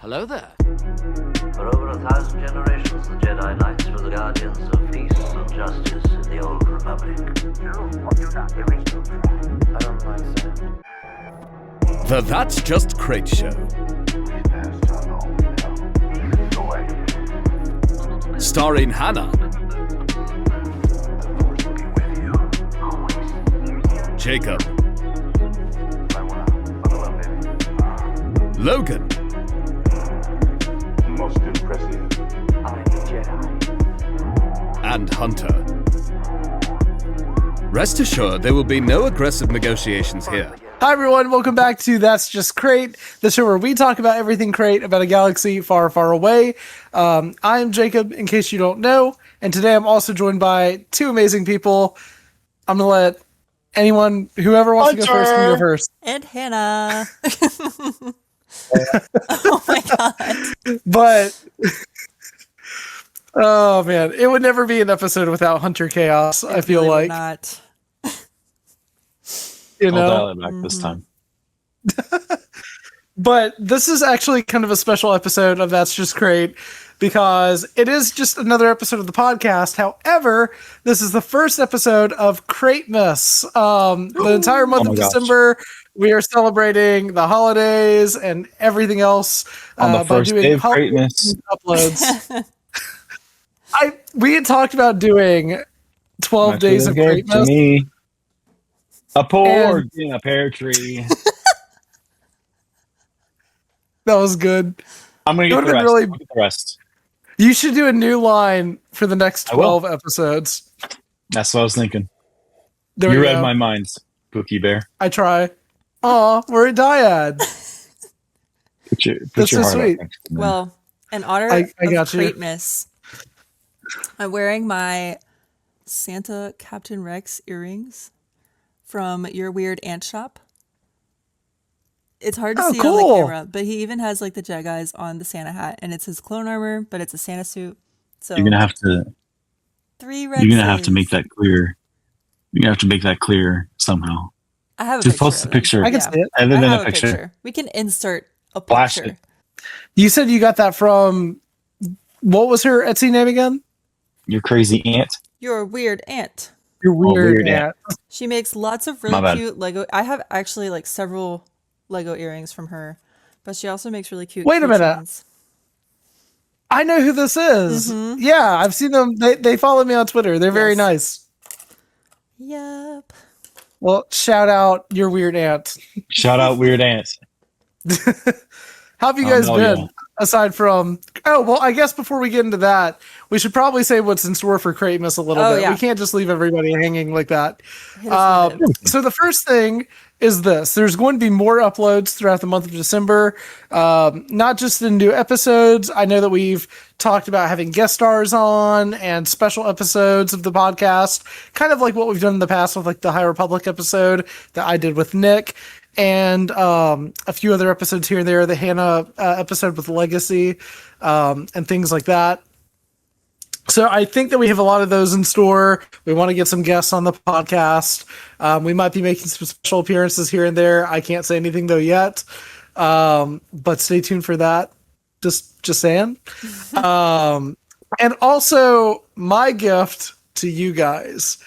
Hello there. For over 1,000 generations, the Jedi Knights were the guardians of peace and justice in the Old Republic. I don't understand. The That's Just Crait Show. Starring Hannah, Jacob, Logan, Most impressive. I'm a Jedi. and Hunter. Rest assured, there will be no aggressive negotiations here. Hi everyone, welcome back to That's Just Crait, the show where we talk about everything Crait about a galaxy far, far away. I'm Jacob, in case you don't know, and today I'm also joined by two amazing people. I'm gonna let whoever wants to go first, can go first. And Hannah. Oh my god. But, oh man, it would never be an episode without Hunter Chaos, I feel Really like. not. You I'll know? dial it back this time. But this is actually kind of a special episode of That's Just Crait because it is just another episode of the podcast. However, this is the first episode of Crait-Mas. The entire month of December, we are celebrating the holidays and everything else On the first day of Crait-Mas. uploads. We had talked about doing 12 Much days of good Crait-Mas. to me. A porg in a pear tree. That was good. I'm gonna It get would've the been rest. really- I'll get the rest. You should do a new line for the next I will. 12 episodes. That's what I was thinking. There You we read go. my mind, Pookie Bear. I try. Aw, we're a dyad. Put your That's so heart up sweet. next to me. Well, in honor I of got you. Crait-Mas, I'm wearing my Santa Captain Rex earrings from Your Weird Ant Shop. It's hard to Oh, see on cool. the camera, but he even has like the Jedi's on the Santa hat, and it's his clone armor, but it's a Santa suit. So You're gonna have to. 3 Rexes. You're gonna have to make that clear. You're gonna have to make that clear somehow. I have a Just picture. post the of them. picture. I can Yeah. see it. Other I than have a picture. We can insert a Flash picture. it. You said you got that from, what was her Etsy name again? Your crazy aunt. Your Weird Ant. Your weird, Weird Ant. She makes lots of My really bad. cute Lego. I have actually like several Lego earrings from her, but she also makes really cute. Wait a minute. keychains. I know who this is. Mhm. Yeah, I've seen them. They follow me on Twitter. They're very Yes. nice. Yep. Well, shout out Your Weird Ant. Shout out Weird Aunt. How have you Oh, guys no, been? yeah. Aside from, well, I guess before we get into that, we should probably say what's in store for Crait-Mas a little Oh, bit. yeah. We can't just leave everybody hanging like that. Hit us with it. So the first thing is this. There's going to be more uploads throughout the month of December, not just in new episodes. I know that we've talked about having guest stars on and special episodes of the podcast, kind of like what we've done in the past with like the High Republic episode that I did with Nick, and a few other episodes here and there, the Hannah episode with Legacy, and things like that. So I think that we have a lot of those in store. We want to get some guests on the podcast. We might be making some special appearances here and there. I can't say anything though yet, but stay tuned for that. Just saying. And also, my gift to you guys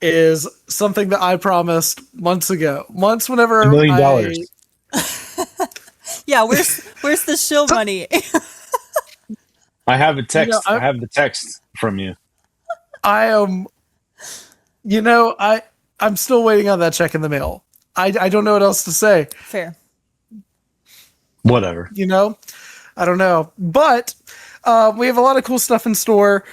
is something that I promised months ago. Whenever $1 million. Yeah, where's the shill money? I have a text. You know, I have the text from you. I am, I'm still waiting on that check in the mail. I don't know what else to say. Fair. Whatever. I don't know, but we have a lot of cool stuff in store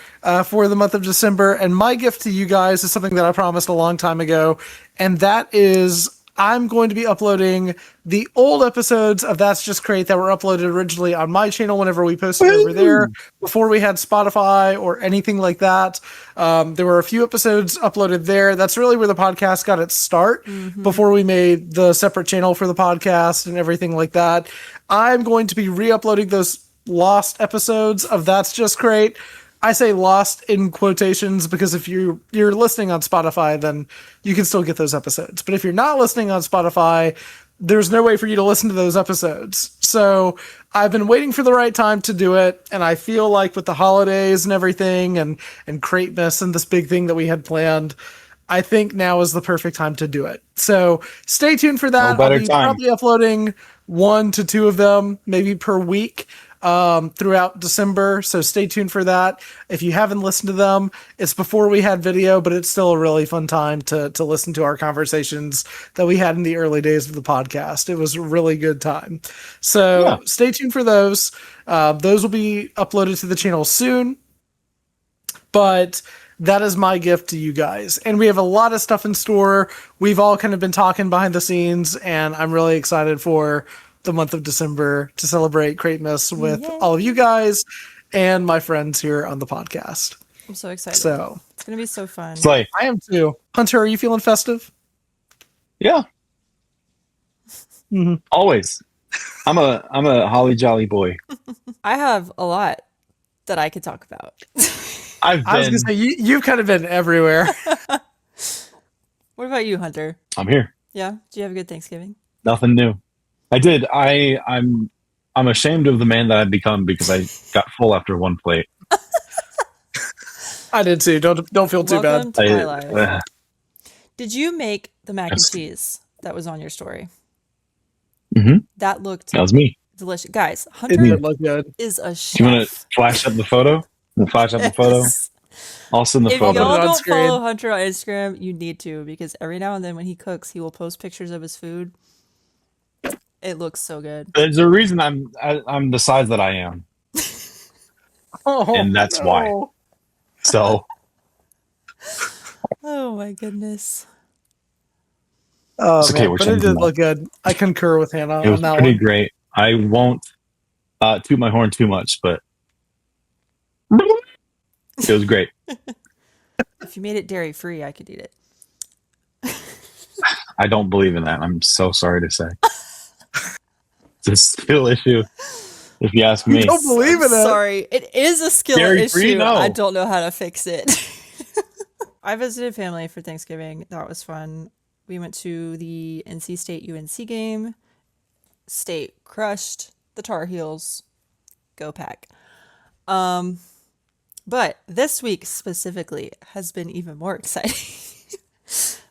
for the month of December, and my gift to you guys is something that I promised a long time ago, and that is I'm going to be uploading the old episodes of That's Just Crait that were uploaded originally on my channel whenever we posted over there, before we had Spotify or anything like that. There were a few episodes uploaded there. That's really where the podcast got its start, before we made the separate channel for the podcast and everything like that. I'm going to be re-uploading those lost episodes of That's Just Crait. I say lost in quotations because if you're listening on Spotify, then you can still get those episodes. But if you're not listening on Spotify, there's no way for you to listen to those episodes. So I've been waiting for the right time to do it, and I feel like with the holidays and everything, and Crait-Mas and this big thing that we had planned, I think now is the perfect time to do it. So stay tuned for that. No better I'll be time. probably uploading 1 to 2 of them, maybe per week, throughout December. So stay tuned for that. If you haven't listened to them, it's before we had video, but it's still a really fun time to listen to our conversations that we had in the early days of the podcast. It was a really good time. So stay tuned for those. Those will be uploaded to the channel soon. But that is my gift to you guys. And we have a lot of stuff in store. We've all kind of been talking behind the scenes, and I'm really excited for the month of December to celebrate Crait-Mas with all of you guys and my friends here on the podcast. I'm so excited. So It's going to be so fun. Slay. I am too. Hunter, are you feeling festive? Yeah. Always. I'm a holly jolly boy. I have a lot that I could talk about. I was going to say, you've kind of been everywhere. What about you, Hunter? I'm here. Yeah? Did you have a good Thanksgiving? Nothing new. I did. I'm ashamed of the man that I've become because I got full after one plate. I did too. Don't feel too Welcome bad. to my life. Did you make the mac and cheese that was on your story? Mm-hmm. That looked That was me. delicious. Guys, It Hunter did look good. is a chef. Do you want to flash up the photo? We'll flash up the photo. Yes. I'll send the If photo. y'all Put it on don't screen. follow Hunter on Instagram, you need to, because every now and then when he cooks, he will post pictures of his food. It looks so good. There's a reason I'm the size that I am, Oh, and that's why. So Oh my goodness. Oh, It's okay, man, we're but it changing did that. look good. I concur with Hannah it was on that pretty one. great. I won't toot my horn too much, but it was great. If you made it dairy free, I could eat it. I don't believe in that. I'm so sorry to say. It's a skill issue, if you ask me. You don't believe in it. Sorry, it is a skill Dairy-free? issue. No. I don't know how to fix it. I visited family for Thanksgiving. That was fun. We went to the NC State UNC game. State crushed the Tar Heels. Go Pack. But this week specifically has been even more exciting.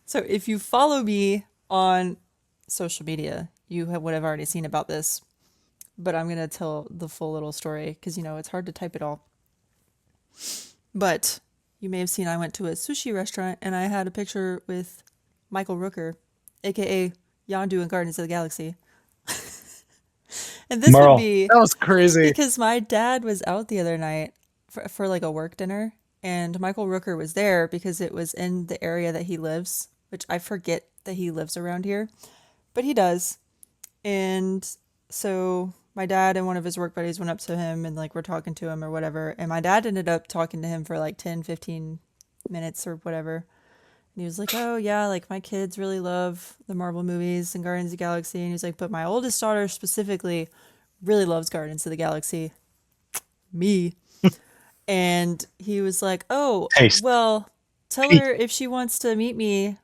So if you follow me on social media, you would have already seen about this. But I'm going to tell the full little story because, you know, it's hard to type it all. But you may have seen I went to a sushi restaurant and I had a picture with Michael Rooker, a.k.a. Yondu in Guardians of the Galaxy. And this Merle. would be That was crazy. because my dad was out the other night for like a work dinner, and Michael Rooker was there because it was in the area that he lives, which I forget that he lives around here, but he does. And so my dad and one of his work buddies went up to him and like we're talking to him or whatever, and my dad ended up talking to him for like 10-15 minutes or whatever. And he was like, oh yeah, like my kids really love the Marvel movies and Guardians of the Galaxy. And he's like, but my oldest daughter specifically really loves Guardians of the Galaxy. Me. And he was like, oh, Taste. well, tell her if she wants to meet me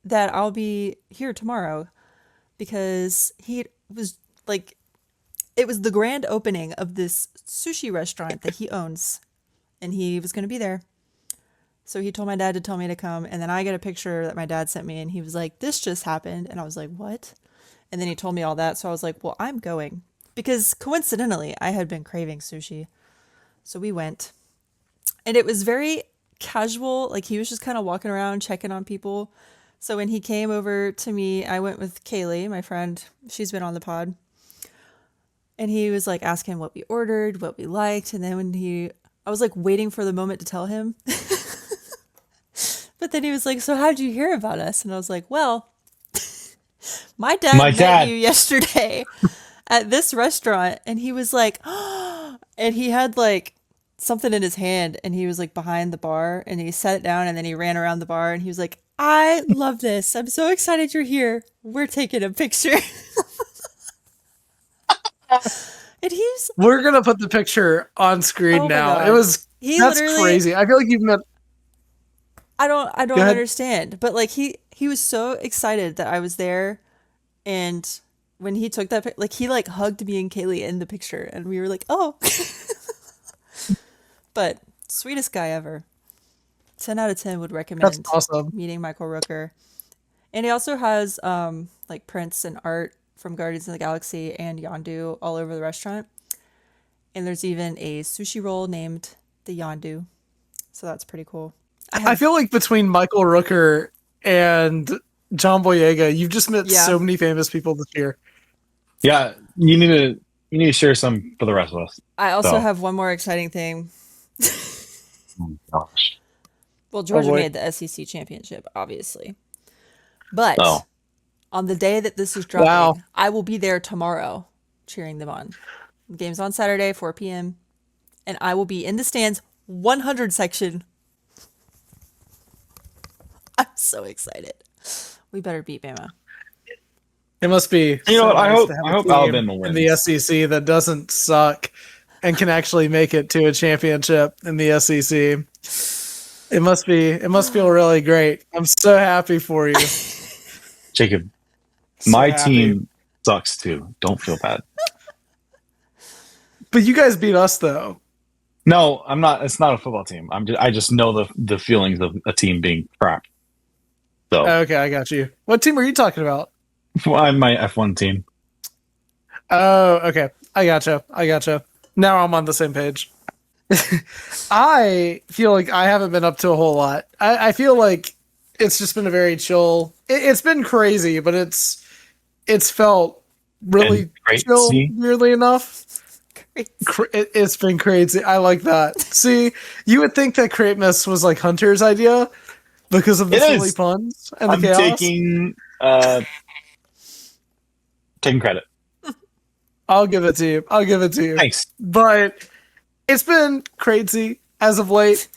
that I'll be here tomorrow. Because he was like, it was the grand opening of this sushi restaurant that he owns. And he was going to be there. So he told my dad to tell me to come. And then I get a picture that my dad sent me. And he was like, this just happened. And I was like, what? And then he told me all that. So I was like, well, I'm going. Because coincidentally, I had been craving sushi. So we went. And it was very casual. Like he was just kind of walking around checking on people. So when he came over to me, I went with Kaylee, my friend. She's been on the pod. And he was like asking what we ordered, what we liked. And then I was like waiting for the moment to tell him. But then he was like, so how'd you hear about us? And I was like, well, my dad met you yesterday at this restaurant. And he was like, oh, and he had like something in his hand and he was like behind the bar and he sat it down and then he ran around the bar and he was like, I love this. I'm so excited you're here. We're taking a picture. And We're gonna put the picture on screen Oh my now. God. It was that's literally- crazy. I feel like you've met. I don't Go ahead. understand. But like he was so excited that I was there And when he took that, like he like hugged me and Kaylee in the picture, and we were like, oh. But sweetest guy ever. 10 out of 10 would recommend That's awesome. meeting Michael Rooker. And he also has like prints and art from Guardians of the Galaxy and Yondu all over the restaurant. And there's even a sushi roll named the Yondu. So that's pretty cool. I feel like between Michael Rooker and John Boyega, you've just met so many famous people this year. Yeah, you need to share some for the rest of us. I also have one more exciting thing. Oh, gosh. Well, Georgia made the SEC championship, obviously. But on the day that this is dropping, I will be there tomorrow cheering them on. The game's on Saturday, 4 p.m. And I will be in the stands, 100 section. I'm so excited. We better beat Bama. It must be. You know what? nice I hope Alabama wins in the SEC that doesn't suck and can actually make it to a championship in the SEC. It must feel really great. I'm so happy for you, Jacob. My team sucks too. Don't feel bad. But you guys beat us though. No, I'm not. It's not a football team. I just know the feelings of a team being crap. So okay, I got you. What team are you talking about? I'm my F1 team. Oh, okay. I gotcha. Now I'm on the same page. I feel like I haven't been up to a whole lot. I feel like it's just been a very chill. It's been crazy, but it's felt really chill. Weirdly enough, it's been crazy. I like that. See, you would think that Crait-Mas was like Hunter's idea because of the silly puns and the chaos. Taking credit. I'll give it to you. Thanks. But it's been crazy as of late.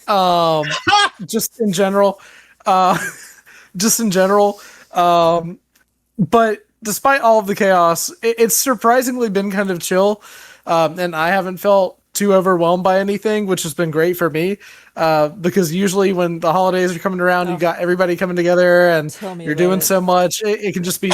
Just in general. But despite all of the chaos, it's surprisingly been kind of chill. And I haven't felt too overwhelmed by anything, which has been great for me. Because usually when the holidays are coming around, you got everybody coming together and you're doing so much. It can just be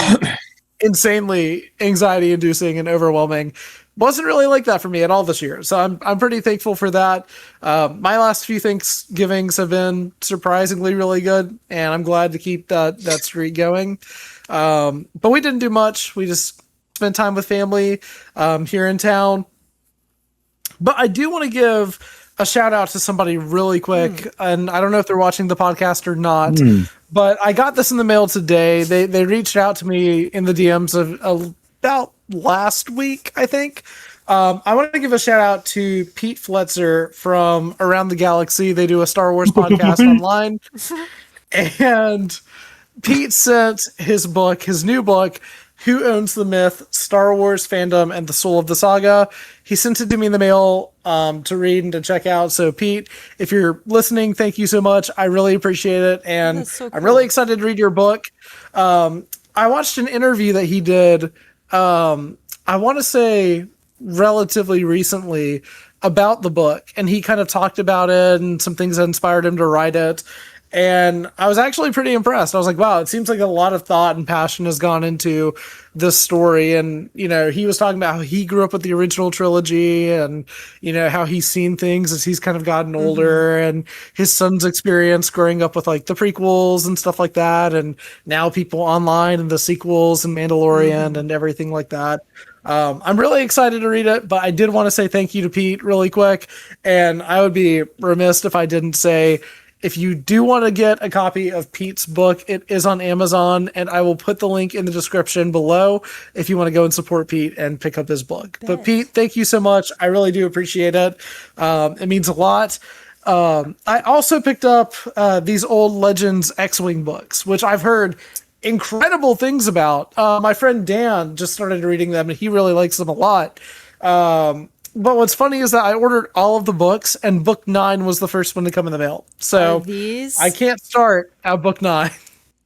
insanely anxiety inducing and overwhelming. Wasn't really like that for me at all this year. So I'm pretty thankful for that. My last few Thanksgivings have been surprisingly really good, and I'm glad to keep that streak going. But we didn't do much. We just spent time with family here in town. But I do want to give a shout out to somebody really quick, and I don't know if they're watching the podcast or not, but I got this in the mail today. They reached out to me in the DMs of about last week, I think. I want to give a shout out to Pete Fletzer from Around the Galaxy. They do a Star Wars podcast online. And Pete sent his new book, Who Owns the Myth, Star Wars Fandom and the Soul of the Saga. He sent it to me in the mail to read and to check out. So Pete, if you're listening, thank you so much. I really appreciate it. And so cool. I'm really excited to read your book. I watched an interview that he did, I want to say relatively recently, about the book. And he kind of talked about it and some things that inspired him to write it. And I was actually pretty impressed. I was like, wow, it seems like a lot of thought and passion has gone into this story. And, you know, he was talking about how he grew up with the original trilogy and, you know, how he's seen things as he's kind of gotten older and his son's experience growing up with like the prequels and stuff like that. And now people online and the sequels and Mandalorian and everything like that. I'm really excited to read it, but I did want to say thank you to Pete really quick. And I would be remiss if I didn't say, if you do want to get a copy of Pete's book, it is on Amazon, and I will put the link in the description below if you want to go and support Pete and pick up his book. But Pete, thank you so much. I really do appreciate it. It means a lot. I also picked up these old Legends X-Wing books, which I've heard incredible things about. My friend Dan just started reading them, and he really likes them a lot. But what's funny is that I ordered all of the books, and book 9 was the first one to come in the mail. So I can't start at book 9.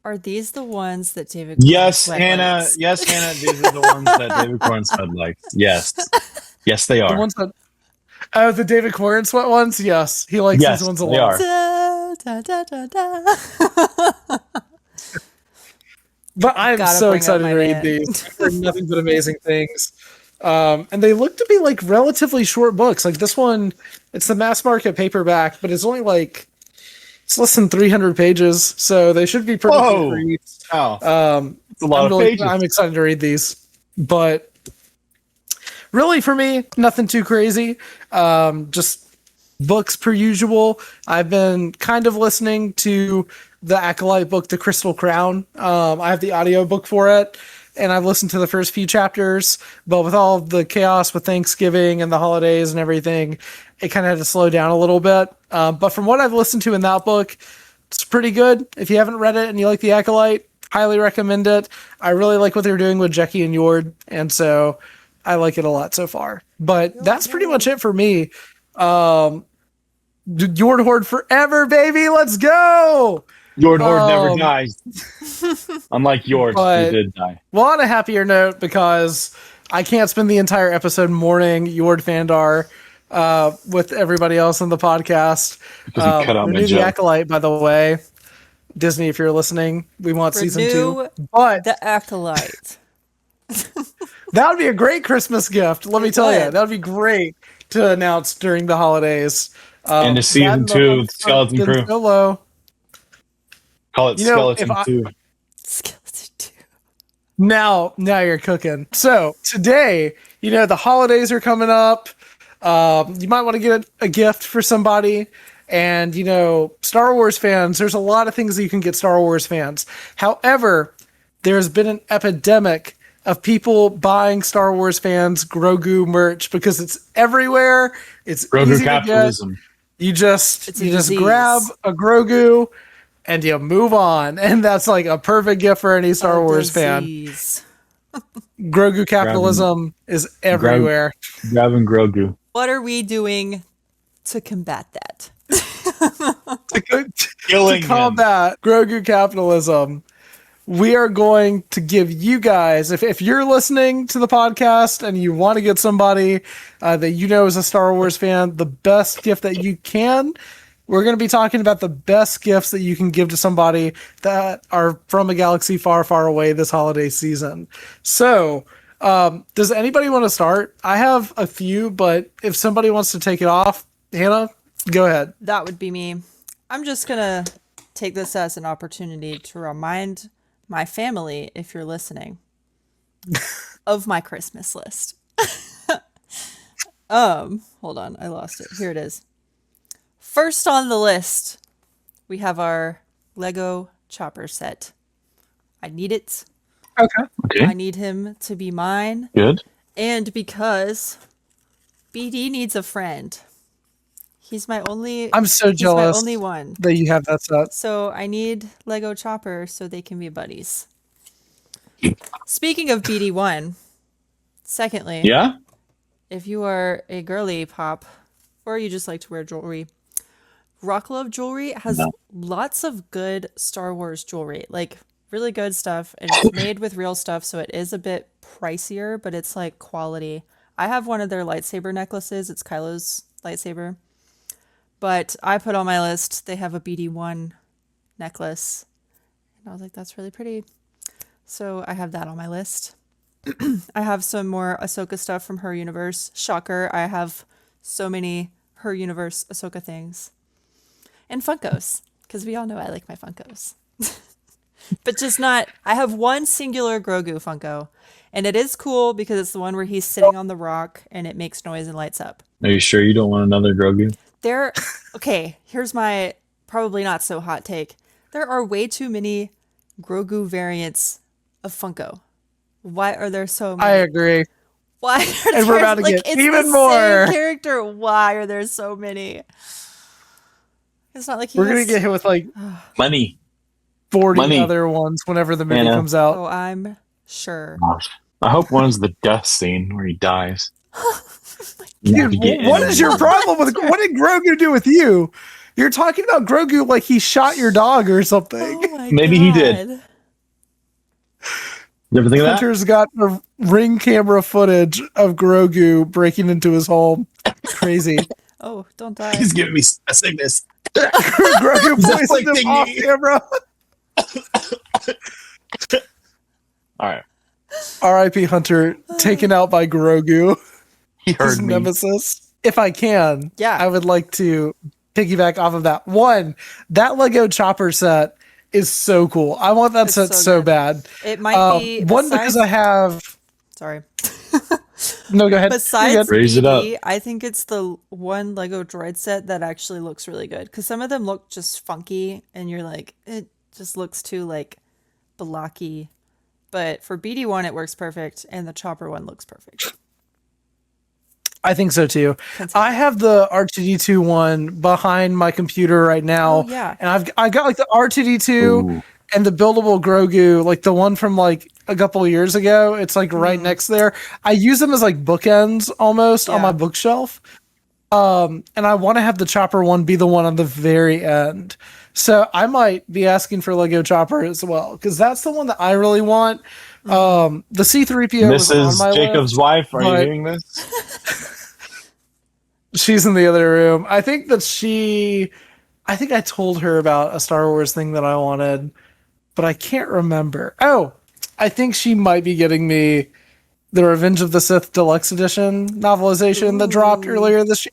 Are these the ones that David? Yes, Hannah. Likes? Yes, Hannah. These are the ones that David Cornsweat likes. Yes, yes, they are. The ones that, the David Cornsweat ones. Yes, he likes these ones a lot. They are. But I'm Gotta so bring up excited my to read man. these. I've heard nothing but amazing things. And they look to be like relatively short books. Like this one, it's the mass market paperback, but it's only like it's less than 300 pages, so they should be pretty quick Whoa! reads. Wow, it's a lot of pages. I'm excited to read these, but really for me, nothing too crazy. Just books per usual. I've been kind of listening to the Acolyte book, The Crystal Crown. I have the audio book for it, and I've listened to the first few chapters, but with all the chaos with Thanksgiving and the holidays and everything, it kind of had to slow down a little bit. But from what I've listened to in that book, it's pretty good. If you haven't read it and you like the Acolyte, highly recommend it. I really like what they're doing with Jecki and Yord, and so I like it a lot so far. But that's pretty much it for me. Yord Horde forever, baby. Let's go. Yord Horde never dies. Unlike Yord, but- who did die. Well, on a happier note, because I can't spend the entire episode mourning Yord Fandar with everybody else on the podcast. Because you cut out my renew the joke. Acolyte, by the way. Disney, if you're listening, we want season 2. Renew But the Acolyte. that would be a great Christmas gift. Let me tell you, would. that would be great to announce during the holidays. And a season that 2 of Skeleton getting Crew. so low. Call it You know, Skeleton if I- 2. Skeleton 2. Now you're cooking. So today, the holidays are coming up. You might want to get a gift for somebody. And, Star Wars fans, there's a lot of things that you can get Star Wars fans. However, there's been an epidemic of people buying Star Wars fans Grogu merch because it's everywhere. It's Grogu easy capitalism. to get. You just It's a disease. grab a Grogu and you move on. And that's like a perfect gift for any Star Wars fan. Disease. Grogu capitalism is everywhere. Grabbing Grogu. What are we doing to combat that? Killing To him. combat Grogu capitalism, we are going to give you guys, if you're listening to the podcast and you want to get somebody that is a Star Wars fan, the best gift that you can. We're going to be talking about the best gifts that you can give to somebody that are from a galaxy far, far away this holiday season. So, does anybody want to start? I have a few, but if somebody wants to take it off, Hannah, go ahead. That would be me. I'm just going to take this as an opportunity to remind my family, if you're listening, of my Christmas list. Hold on, I lost it. Here it is. First on the list, we have our Lego Chopper set. I need it. Okay. Okay, I need him to be mine. good. And because BD needs a friend. He's my only I'm so he's jealous my only one. that you have that set. So I need Lego Chopper so they can be buddies. Speaking of BD1, secondly, Yeah? if you are a girly pop or you just like to wear jewelry, Rock Love Jewelry has lots of good Star Wars jewelry, like really good stuff, and it's made with real stuff, so it is a bit pricier, but it's like quality. I have one of their lightsaber necklaces. It's Kylo's lightsaber. But I put on my list, they have a BD1 necklace. And I was like, that's really pretty. So I have that on my list. I have some more Ahsoka stuff from Her Universe. Shocker, I have so many Her Universe Ahsoka things. And Funkos, because we all know I like my Funkos. But just not, I have one singular Grogu Funko. And it is cool because it's the one where he's sitting on the rock and it makes noise and lights up. Are you sure you don't want another Grogu? Okay, here's my probably not so hot take. There are way too many Grogu variants of Funko. Why are there so many? I agree. Why are And we're there, about to like, get it's even the more. same character. Why are there so many? It's not like he We're going has... to get hit with like Money. 40 Money. other ones whenever the movie Hannah. comes out. Oh, I'm sure. I hope one's the death scene where he dies. Dude, what is your problem with what did Grogu do with you? You're talking about Grogu like he shot your dog or something. Oh my Maybe he did. God. You ever think of that? Hunter's got a ring camera footage of Grogu breaking into his home. Crazy. Oh, don't die. He's giving me a sickness. Grogu poisoned him afflicting off me. camera. All right. R.I.P. Hunter, taken out by Grogu, He his heard me. nemesis. If I can, Yeah. I would like to piggyback off of that. One, that Lego Chopper set is so cool. I want that It's set so so good. bad. It might be One, because I have. sorry. No, go ahead. You're Besides good. Raise it up. BD, I think it's the one Lego droid set that actually looks really good. Because some of them look just funky, and you're like, it just looks too like blocky. But for BD1, it works perfect, and the Chopper one looks perfect. I think so too. I have the R2D2 one behind my computer right now. Oh, yeah. And I got like the R2D2 Ooh. and the buildable Grogu, like the one from like a couple of years ago. It's like right next there. I use them as like bookends almost on Yeah. my bookshelf. And I want to have the Chopper one be the one on the very end. So I might be asking for Lego Chopper as well, because that's the one that I really want. The C3PO was on Mrs. my Jacob's list, wife, are you but- hearing this? She's in the other room. I think I told her about a Star Wars thing that I wanted, but I can't remember. Oh, I think she might be getting me the Revenge of the Sith Deluxe Edition novelization that dropped earlier this year.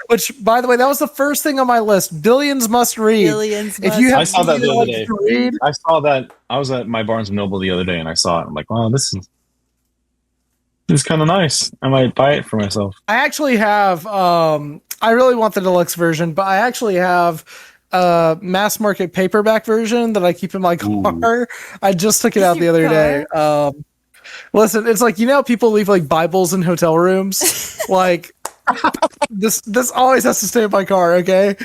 Which, by the way, that was the first thing on my list. Billions must read. Billions If must you have I saw that the something other like day. to read, I saw that. I was at my Barnes and Noble the other day, and I saw it. I'm like, oh, this is kind of nice. I might buy it for myself. I actually have. I really want the deluxe version, but I actually have a mass market paperback version that I keep in my car. I just took it out the Your other day. Listen, it's like, you know how people leave like Bibles in hotel rooms? Like this always has to stay in my car, okay?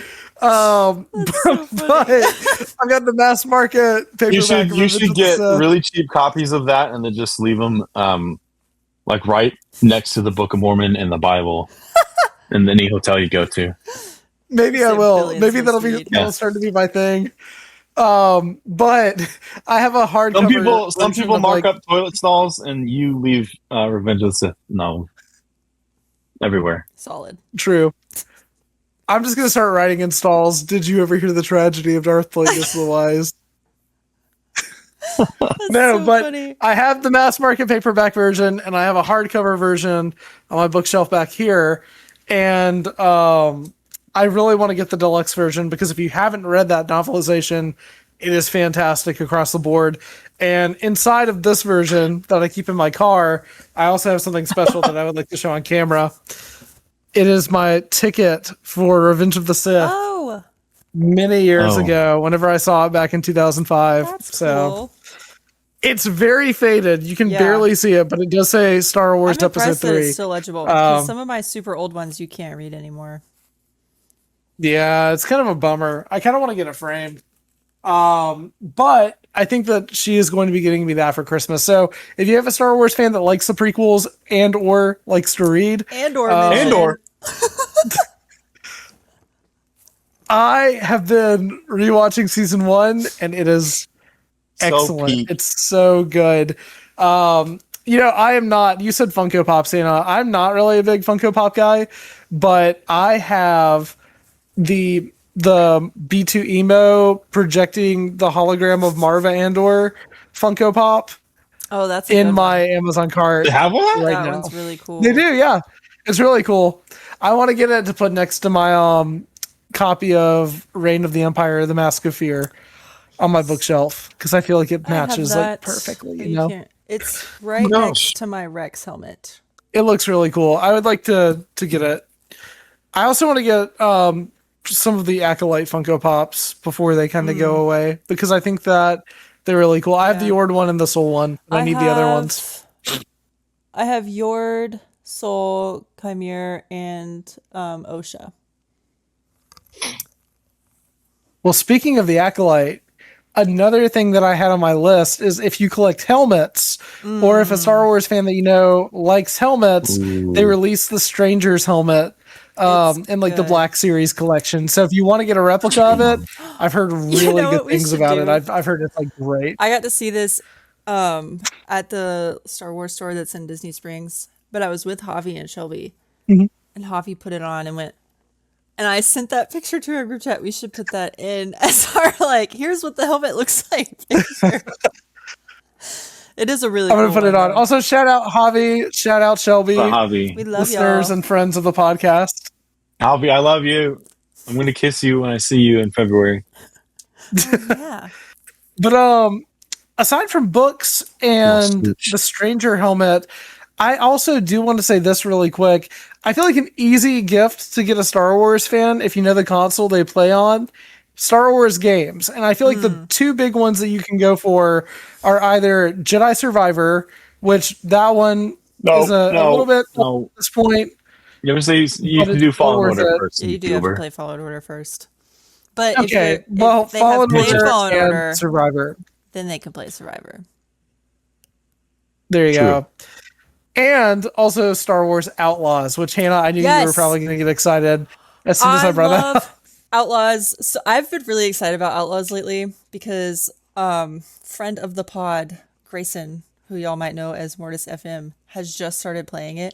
But I've got the mass market paperback. You should get really cheap copies of that, and then just leave them like right next to the Book of Mormon and the Bible in any hotel you go to. Maybe I Said will. billions Maybe must that'll read. that'll start to be my thing. But I have a hardcover. Some people mark up toilet stalls, and you leave Revenge of the Sith. No, everywhere. Solid. True. I'm just gonna start writing in stalls. Did you ever hear the tragedy of Darth Plagueis the Wise? No, so but funny. I have the mass market paperback version, and I have a hardcover version on my bookshelf back here. And I really want to get the deluxe version, because if you haven't read that novelization, it is fantastic across the board. And inside of this version that I keep in my car, I also have something special that I would like to show on camera. It is my ticket for Revenge of the Sith Oh, many years Oh. ago, whenever I saw it back in 2005. that's So cool. it's very faded. You can Yeah. barely see it, but it does say Star Wars I'm Episode impressed that 3. it's still legible. Because Um, some of my super old ones you can't read anymore. Yeah, it's kind of a bummer. I kind of want to get it framed. But I think that she is going to be getting me that for Christmas. So if you have a Star Wars fan that likes the prequels and or likes to read, And/or And/or I have been rewatching season 1, and it is So excellent. peak. It's so good. I am not, you said Funko Pop, Santa. I'm not really a big Funko Pop guy, but I have the B2 emo projecting the hologram of Marva Andor Funko Pop Oh, that's a in good my one. Amazon cart they have one. right That now. one's really cool. They do, yeah. It's really cool. I want to get it to put next to my copy of Reign of the Empire: The Mask of Fear on my bookshelf, because I feel like it I have matches like that, perfectly. but You know, can't- It's right gosh. next to my Rex helmet. it looks really cool. I would like to get it. I also want to get some of the Acolyte Funko Pops before they kind of go away, because I think that they're really cool. I have the Yeah. Ord one and the Soul one. But I need the other ones. I have Yord, Soul, Chimere, and Osha. Well, speaking of the Acolyte, another thing that I had on my list is if you collect helmets, or if a Star Wars fan that you know likes helmets, they release the Stranger's helmet It's in like the good. Black Series collection. So if you want to get a replica of it, I've heard really know good what we things should about do? it. I've heard it's like great. I got to see this at the Star Wars store that's in Disney Springs, but I was with Javi and Shelby, Mhm. and Javi put it on and went, and I sent that picture to our group chat. We should put that in as our like, here's what the helmet looks like picture. It is a really I'm gonna cool put it one, on. though. Also, shout out Javi, shout out Shelby, The hobby. We love listeners y'all. and friends of the podcast. Albie, I love you. I'm gonna kiss you when I see you in February. Oh, yeah. But aside from books and Smooch. the Stranger Helmet, I also do want to say this really quick. I feel like an easy gift to get a Star Wars fan, if you know the console they play on, Star Wars games. And I feel like the two big ones that you can go for are either Jedi Survivor, which that one is a little bit no. at this point. You ever say you But have to it's do still Fallen worth Order it. first? Yeah, you do have to YouTuber. play Fallen Order first. But Okay, if well, they have Fallen played Order Fallen and Order, Survivor. then they can play Survivor. There you True. go. And also Star Wars Outlaws, which Hannah, I knew you were Yes. probably going to get excited as soon as I brought that up. Outlaws. So I've been really excited about Outlaws lately because friend of the pod, Grayson, who y'all might know as Mortis FM, has just started playing it,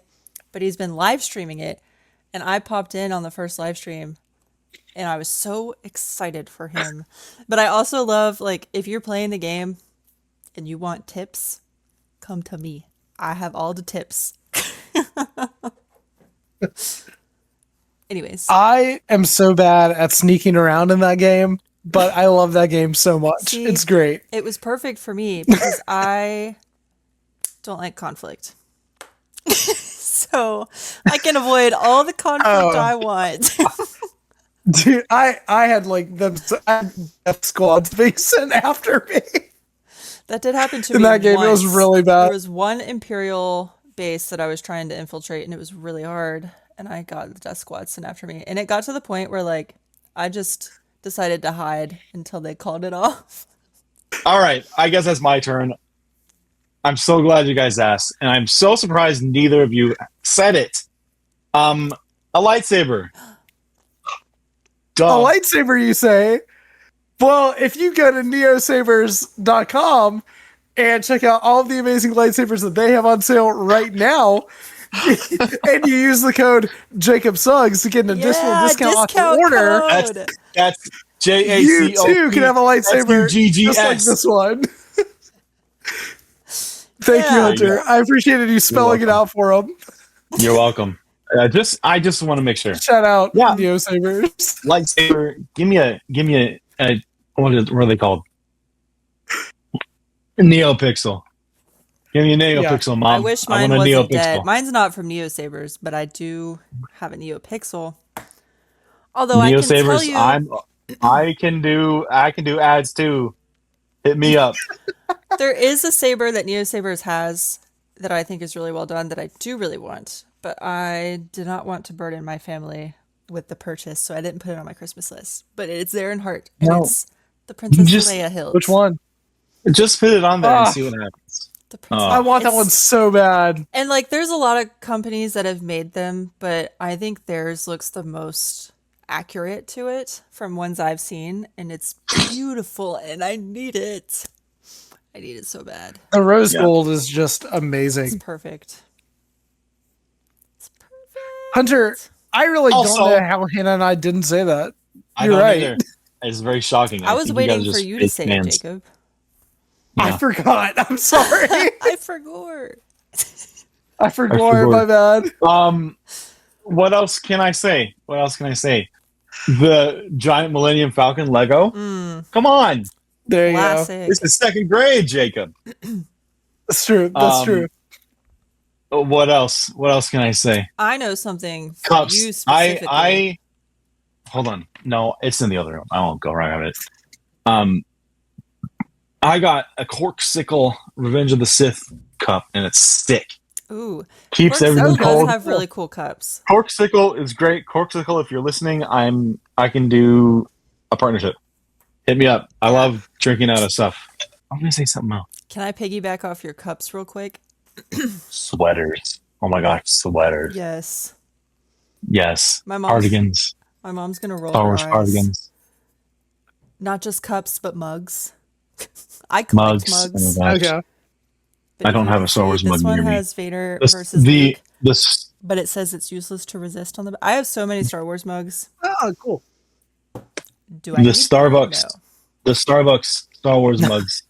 but he's been live streaming it, and I popped in on the first live stream, and I was so excited for him. But I also love, like, if you're playing the game and you want tips, come to me. I have all the tips. Anyways. I am so bad at sneaking around in that game, but I love that game so much. See, It's great. It was perfect for me because I don't like conflict. So I can avoid all the conflict I want. Dude, I had like death squads being sent after me. That did happen to In me that game, it was once. really bad. There was one Imperial base that I was trying to infiltrate, and it was really hard. And I got the death squad sent after me. And it got to the point where, like, I just decided to hide until they called it off. All right, I guess that's my turn. I'm so glad you guys asked, and I'm so surprised neither of you said it. A lightsaber. Duh. A lightsaber, you say? Well, if you go to neosabers.com and check out all of the amazing lightsabers that they have on sale right now, and you use the code Jacob Suggs to get an additional discount off your order, code. That's JACO. you too can have a lightsaber just like this one. Thank you, Yeah. Hunter. I appreciated you spelling it out for him. You're welcome. I just want to make sure. Shout out, Yeah. Neo Sabers. Lightsaber. Give me a what are they called? NeoPixel. Give me a NeoPixel, Mom. I wish mine want a wasn't NeoPixel. dead. Mine's not from Neo Sabers, but I do have a NeoPixel. Although I can tell NeoSabers, you, I can do ads too. Hit me up. there is a saber that Neo Sabers has that I think is really well done that I do really want, but I did not want to burden my family with the purchase, so I didn't put it on my Christmas list. But it's there in heart, and No. it's the Princess Just- Leia hilt. Which one? Just put it on there Ah. and see what happens. The Princess. I want that It's- one so bad. And like, there's a lot of companies that have made them, but I think theirs looks the most accurate to it from ones I've seen, and it's beautiful, and I need it. I need it so bad. The rose Yeah. gold is just It's amazing. perfect. It's perfect. Hunter, I really Also- don't know how Hannah and I didn't say that. I You're don't right. either. It's very shocking. I was think waiting guys are for just you to fake say fans. it, Jacob. I Yeah. forgot. I'm sorry. I forgot. I forgot. forgot. My bad. What else can I say? The giant Millennium Falcon Lego. Come on, There you go. Classic. this is second grade, Jacob. That's true. That's true. What else? What else can I say? I know something for Cups. you specifically. I hold on. No, it's in the other room. I won't go right at it. I got a Corksicle Revenge of the Sith cup, and it's sick. Ooh, Keeps Corksicle everything does cold. have really cool cups. Corksicle is great. Corksicle, if you're listening, I can do a partnership. Hit me up. I love drinking out of stuff. I'm gonna say something else. Can I piggyback off your cups real quick? Sweaters. Oh my gosh, sweaters. Yes. Yes. My mom's- Cardigans. My mom's gonna roll Star her Wars eyes. cardigans. Not just cups, but mugs. I collect Mugs. mugs. Oh my gosh. Okay. but I if don't you have can a Star Wars see, mug This one near me. has Vader This- versus the Luke, this but it says it's useless to resist on the. I have so many Star Wars mugs. Oh, cool. Do I? the need Starbucks more? No. the Starbucks Star Wars mugs.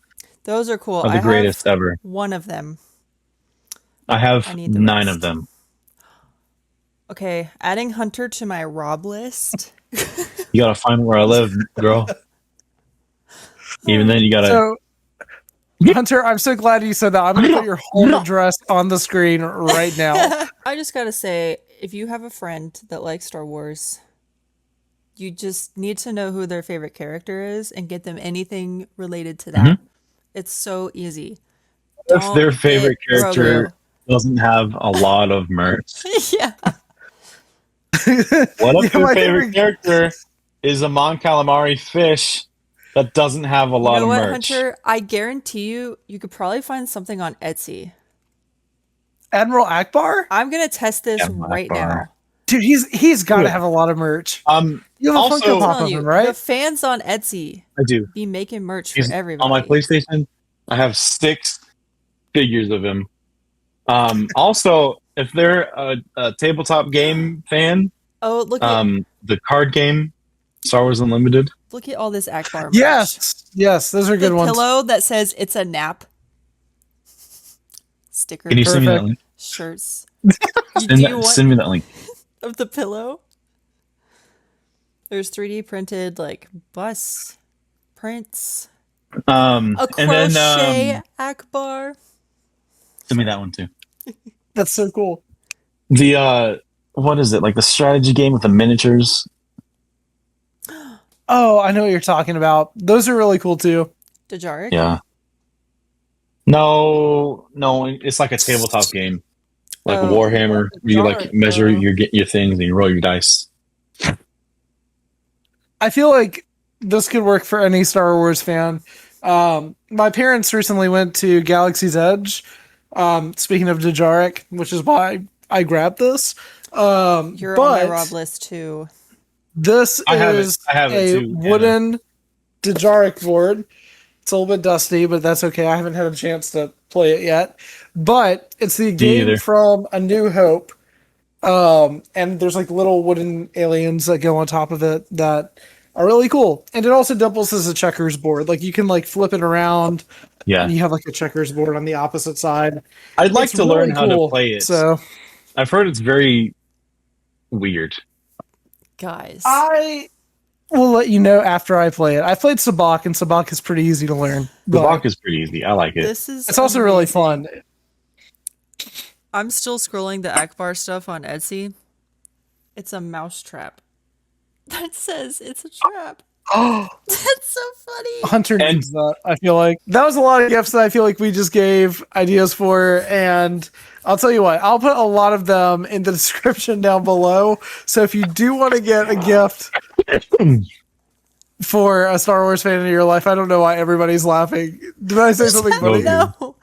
Those are cool. are the greatest ever. One of them. I have I need the 9 rest. of them. Okay, adding Hunter to my Rob list. You gotta find where I live, girl. Even then, you gotta. So, Hunter, I'm so glad you said that. I'm going to put your home address on the screen right now. I just gotta say, if you have a friend that likes Star Wars, you just need to know who their favorite character is and get them anything related to that. It's so easy. If their Don't favorite get character doesn't have a lot of merch, Grogu. Yeah. what if Yeah, your my favorite character is a Mon Calamari fish that doesn't have a You lot know of what, merch? Hunter? I guarantee you could probably find something on Etsy. Admiral Akbar? I'm gonna test this Admiral right Akbar. now. Dude, he's got to Dude. have a lot of merch. You have a Also, Funko Pop telling of you, him, right? the fans on Etsy I do. be making merch He's for everybody. on my PlayStation. I have 6 figures of him. Also, if they're a tabletop game fan, Oh, look at the card game Star Wars Unlimited. all this Akbar merch. Yes, those are The good ones. pillow that says it's a nap. Sticker. Can you send me that Perfect. link? Shirts. Do you want Send me that link. of the pillow? There's 3D printed like bus prints. A And crochet then Akbar. send me that one too. That's so cool. The what is it, like the strategy game with the miniatures? Oh, I know what you're talking about. Those are really cool too. Dejaric. Yeah. No, it's like a tabletop game, like Oh. Warhammer. You like Dejaric, measure though. your things and you roll your dice. I feel like this could work for any Star Wars fan. My parents recently went to Galaxy's Edge. Speaking of Dejaric, which is why I grabbed this. You're on my Rob list too. This I have it. is I have it a too, wooden Dejaric board. It's a little bit dusty, but that's okay. I haven't had a chance to play it yet. But it's the game either. from A New Hope. And there's like little wooden aliens that go on top of it that are really cool. And it also doubles as a checkers board. Like you can like flip it around Yeah, and you have like a checkers board on the opposite side. I'd like It's to learn really how cool. to play it. So I've heard it's very weird. Guys. I will let you know after I play it. I played Sabak, and Sabak is pretty easy to learn. The but block is pretty easy. I like it. This is it's also really amazing. fun. I'm still scrolling the Akbar stuff on Etsy. It's a mouse trap. That says it's a trap. Oh, That's so funny. Hunter And- needs that. I feel like that was a lot of gifts that I feel like we just gave ideas for, and I'll tell you what, I'll put a lot of them in the description down below. So if you do want to get a gift for a Star Wars fan in your life, I don't know why everybody's laughing. Did I say something funny? No.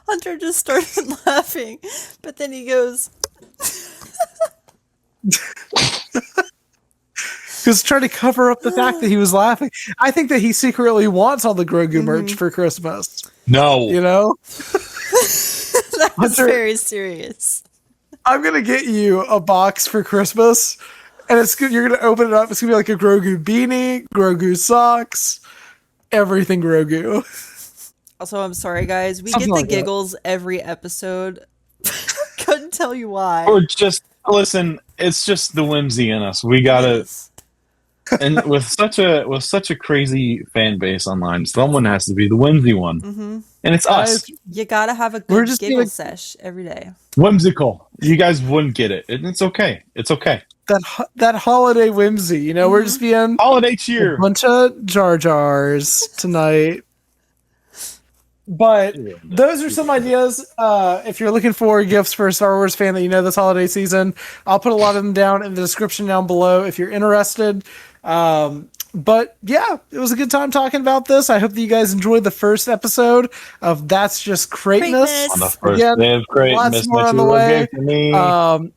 Hunter just started laughing, but then he goes, He was trying to cover up the fact that he was laughing. I think that he secretly wants all the Grogu merch for Christmas. No, You know? that was Hunter- very serious. I'm gonna get you a box for Christmas, and it's good. You're gonna open it up. It's gonna be like a Grogu beanie, Grogu socks, everything Grogu. Also, I'm sorry, guys. We Something get the like that. giggles every episode. Couldn't tell you why. or just listen. It's just the whimsy in us. We gotta, Yes. and with such a crazy fan base online, someone has to be the whimsy one, and it's us. You gotta have a We're good just giggle being- sesh every day. Whimsical. You guys wouldn't get it, and it's okay. It's okay. That holiday whimsy. You know, we're just being Holiday a cheer. bunch of Jar Jars tonight. But those are some ideas. If you're looking for gifts for a Star Wars fan that you know this holiday season, I'll put a lot of them down in the description down below if you're interested. But yeah, it was a good time talking about this. I hope that you guys enjoyed the first episode of That's Just Crait-Mas. Crait-Mas. On the first Again, day of lots Crait-Mas, more on you the were way. good to me.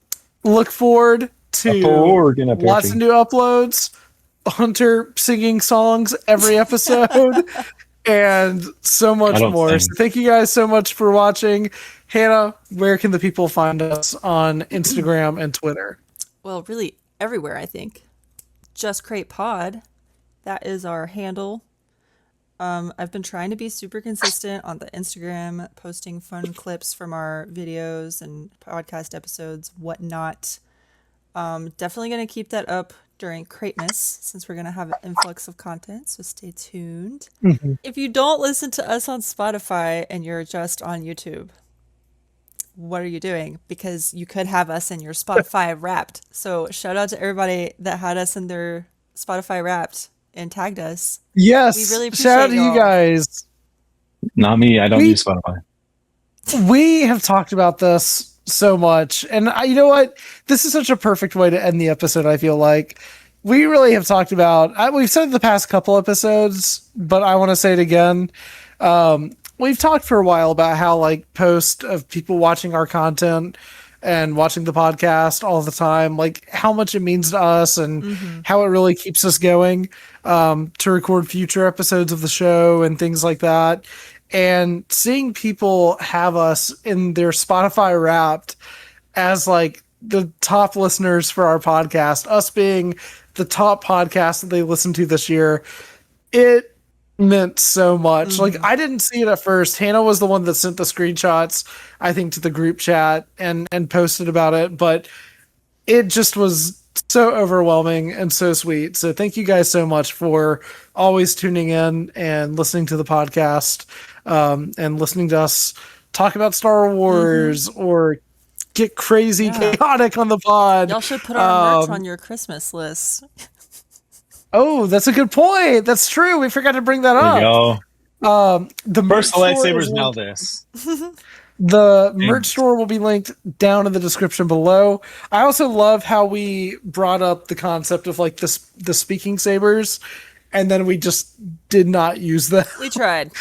Look forward to Forward, lots of new uploads. Hunter singing songs every episode. And so much I don't more. sing. So thank you guys so much for watching. Hannah, where can the people find us on Instagram and Twitter? Well, really everywhere, I think. Just Crate Pod. That is our handle. I've been trying to be super consistent on the Instagram, posting fun clips from our videos and podcast episodes, whatnot. Definitely going to keep that up during Crait-Mas since we're going to have an influx of content, so stay tuned. If you don't listen to us on Spotify and you're just on YouTube, what are you doing? Because you could have us in your Spotify Wrapped. So shout out to everybody that had us in their Spotify Wrapped and tagged us. Yes. We really Shout out to appreciate you y'all. guys. Not me. I don't use Spotify. We have talked about this so much. And you know what? This is such a perfect way to end the episode, I feel like. We really have talked about, we've said it the past couple episodes, but I want to say it again. We've talked for a while about how like posts of people watching our content and watching the podcast all the time, like how much it means to us and how it really keeps us going to record future episodes of the show and things like that. And seeing people have us in their Spotify Wrapped as like the top listeners for our podcast, us being the top podcast that they listened to this year, it meant so much. Like I didn't see it at first. Hannah was the one that sent the screenshots, I think, to the group chat and posted about it, but it just was so overwhelming and so sweet. So thank you guys so much for always tuning in and listening to the podcast, and listening to us talk about Star Wars or get crazy chaotic on the pod. Y'all should put our merch on your Christmas list. Oh, that's a good point. That's true. We forgot to bring that There you up. go. The First the merch store lightsabers, is now linked- this. The merch store will be linked down in the description below. I also love how we brought up the concept of like the speaking sabers, and then we just did not use them. We tried.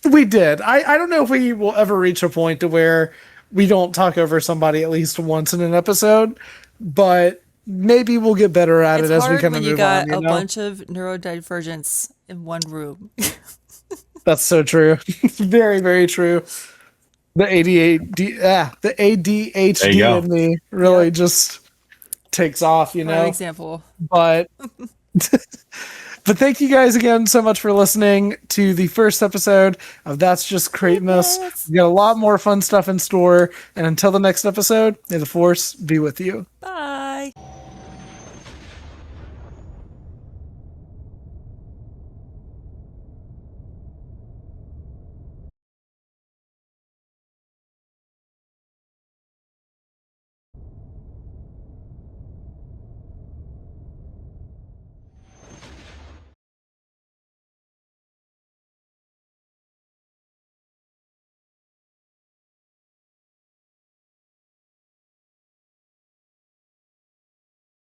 We did. I don't know if we will ever reach a point to where we don't talk over somebody at least once in an episode, but maybe we'll get better at It's it as we hard kind of when you move got on. You a know? bunch of neurodivergents in one room. That's so true. Very, very true. The ADHD, the There you ADHD go. in me really just takes off, you For know. example. But but thank you guys again so much for listening to the first episode of That's Just Crait-Mas. Yes. We got a lot more fun stuff in store, and until the next episode, may the Force be with you. Bye.